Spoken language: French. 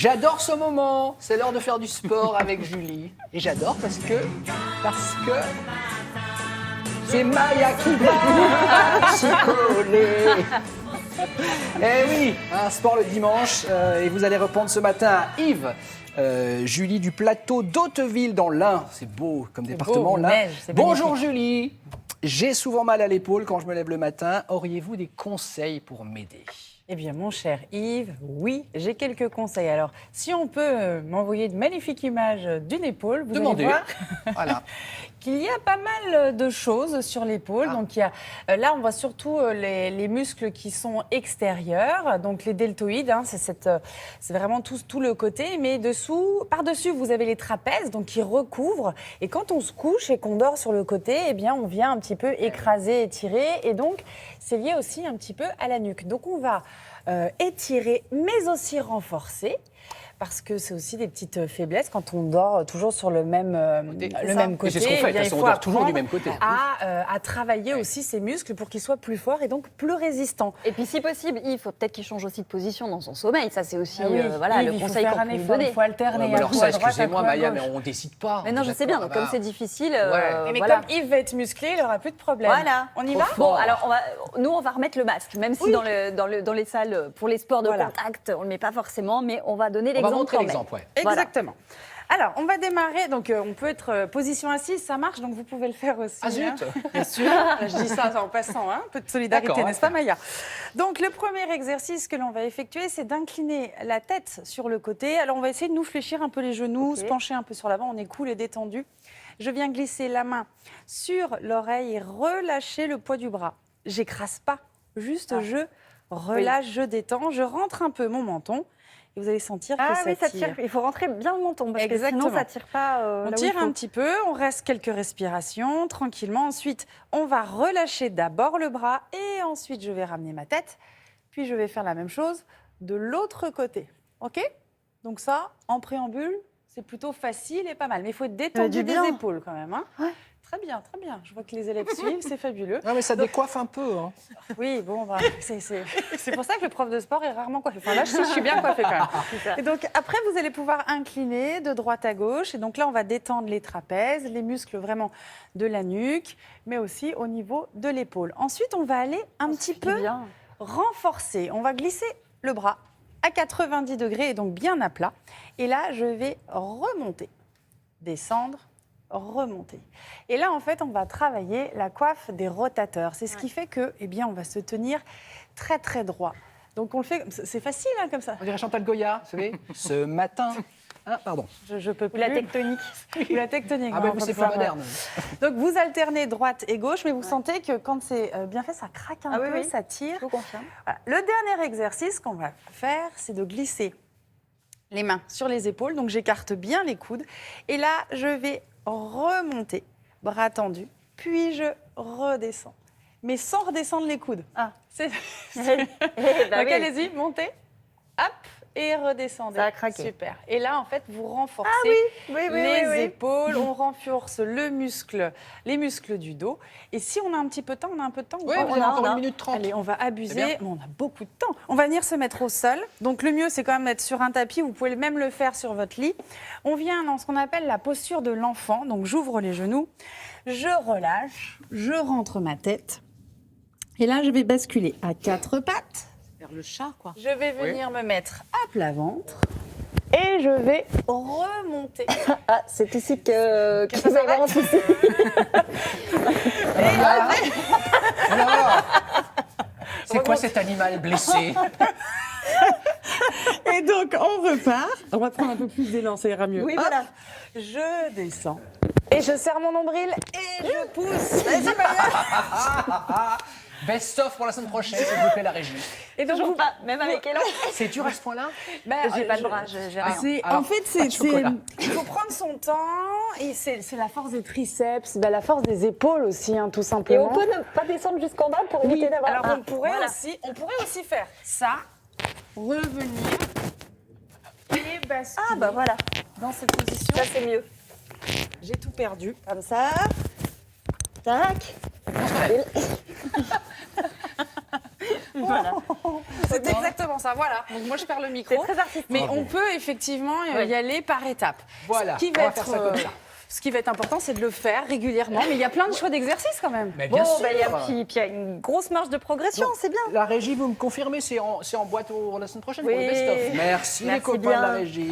J'adore ce moment. C'est l'heure de faire du sport avec Julie. Et j'adore parce que c'est Maya qui va s'y coller. Eh oui, un sport le dimanche. Et vous allez répondre ce matin à Yves. Julie du plateau d'Hauteville dans l'Ain. C'est beau comme département, l'Ain. Bonjour Julie. J'ai souvent mal à l'épaule quand je me lève le matin. Auriez-vous des conseils pour m'aider ? Eh bien, mon cher Yves, oui, j'ai quelques conseils. Alors, si on peut m'envoyer de magnifiques images d'une épaule, vous allez voir voilà. qu'il y a pas mal de choses sur l'épaule. Donc, il y a, là, on voit surtout les muscles qui sont extérieurs, donc les deltoïdes, hein, c'est vraiment tout le côté. Mais par-dessus, vous avez les trapèzes, donc qui recouvrent. Et quand on se couche et qu'on dort sur le côté, eh bien, on vient un petit peu écraser, étirer. Et donc, c'est lié aussi un petit peu à la nuque. Donc, on va étirer, mais aussi renforcer. Parce que c'est aussi des petites faiblesses quand on dort toujours sur le même côté. C'est ce qu'on fait, on dort toujours du même côté. À travailler aussi ses muscles pour qu'ils soient plus forts et donc plus résistants. Et puis si possible, il faut peut-être qu'il change aussi de position dans son sommeil. Ça c'est aussi voilà, le conseil qu'on peut lui donner. Il faut alterner. Alors ça, excusez-moi Maya, mais on ne décide pas. Mais non, je sais bien, donc comme c'est difficile. Mais comme Yves va être musclé, il n'aura plus de problème. Voilà. On y va ? Bon, alors on va remettre le masque, même si dans les salles, pour les sports de contact, on ne le met pas forcément, mais on va donner l'exemple. On va montrer l'exemple, Exactement. Alors, on va démarrer. Donc, on peut être position assise, ça marche, donc vous pouvez le faire aussi. Ah zut, bien sûr. Je dis ça en passant, un peu de solidarité, n'est-ce pas, Maya ? Donc, le premier exercice que l'on va effectuer, c'est d'incliner la tête sur le côté. Alors, on va essayer de nous fléchir un peu les genoux, se pencher un peu sur l'avant, on est cool et détendu. Je viens glisser la main sur l'oreille et relâcher le poids du bras. J'écrase pas, juste je relâche, je détends, je rentre un peu mon menton. Et vous allez sentir que ça tire. Il faut rentrer bien le menton parce que sinon ça tire pas. On tire un petit peu, on reste quelques respirations tranquillement. Ensuite, on va relâcher d'abord le bras et ensuite je vais ramener ma tête. Puis je vais faire la même chose de l'autre côté. OK ? Donc ça, en préambule, c'est plutôt facile et pas mal. Mais il faut être détendu des épaules quand même. Hein. Ouais. Très bien, très bien. Je vois que les élèves suivent, c'est fabuleux. Non, mais ça décoiffe un peu. Hein. Oui, bon, c'est pour ça que le prof de sport est rarement coiffé. Enfin, là, je suis bien coiffée quand même. Et donc, après, vous allez pouvoir incliner de droite à gauche. Et donc là, on va détendre les trapèzes, les muscles vraiment de la nuque, mais aussi au niveau de l'épaule. Ensuite, on va aller un petit peu renforcer. On va glisser le bras à 90 degrés et donc bien à plat. Et là, je vais remonter, descendre, remonter. Et là, en fait, on va travailler la coiffe des rotateurs. C'est ce qui fait que, eh bien, on va se tenir très, très droit. Donc, on le fait, c'est facile, hein, comme ça. On dirait Chantal Goya, vous savez, ce matin. Ah, pardon. Je peux plus. La tectonique. La tectonique. Ah, ben, c'est plus moderne. Donc, vous alternez droite et gauche, mais vous sentez que quand c'est bien fait, ça craque un peu, ça tire. Je vous confirme. Voilà. Le dernier exercice qu'on va faire, c'est de glisser les mains sur les épaules. Donc, j'écarte bien les coudes. Et là, je vais remonter, bras tendus, puis je redescends. Mais sans redescendre les coudes. Donc, allez-y, montez, hop, et redescendez. Ça a craqué. Super. Et là, en fait, vous renforcez les épaules, on renforce les muscles du dos. Et si on a un petit peu de temps, on a un peu de temps. Oui, on a encore 1 minute 30. Allez, on va abuser. On a beaucoup de temps. On va venir se mettre au sol. Donc, le mieux, c'est quand même d'être sur un tapis. Vous pouvez même le faire sur votre lit. On vient dans ce qu'on appelle la posture de l'enfant. Donc, j'ouvre les genoux, je relâche, je rentre ma tête. Et là, je vais basculer à 4 pattes. Le chat, quoi. Je vais venir me mettre à plat ventre et je vais remonter. Ah, c'est ici que vous avez vraiment un souci. C'est quoi cet animal blessé ? Et donc, on repart. On va prendre un peu plus d'élan, ça ira mieux. Oui, voilà. Je descends. Et je serre mon nombril et je pousse. Vas-y, Maya. Best-of pour la semaine prochaine, s'il vous plaît, la régie. Et donc, Toujours pas, même avec élan. C'est dur à ce point-là ? J'ai pas de bras, j'ai rien. En fait, chocolat. il faut prendre son temps et c'est la force des triceps, la force des épaules aussi, hein, tout Et simplement. on peut ne pas descendre jusqu'en bas pour éviter d'avoir... Alors, on pourrait aussi faire ça, revenir et basculer Ah, bah voilà. dans cette position. Ça, c'est mieux. J'ai tout perdu. Comme ça. Tac. Voilà. C'est exactement ça, voilà. Donc moi je perds le micro. C'est très artistique. Mais on peut effectivement y aller par étapes. Voilà, Ce qui on va va faire ça comme ça. Ce qui va être important, c'est de le faire régulièrement. Mais il y a plein de choix d'exercices quand même. Mais bien Bon, sûr. bah, puis il y a une grosse marge de progression, c'est bien. La régie, vous me confirmez, c'est en boîte la semaine prochaine Oui. pour le best-of. Merci les Merci copains bien. de la régie.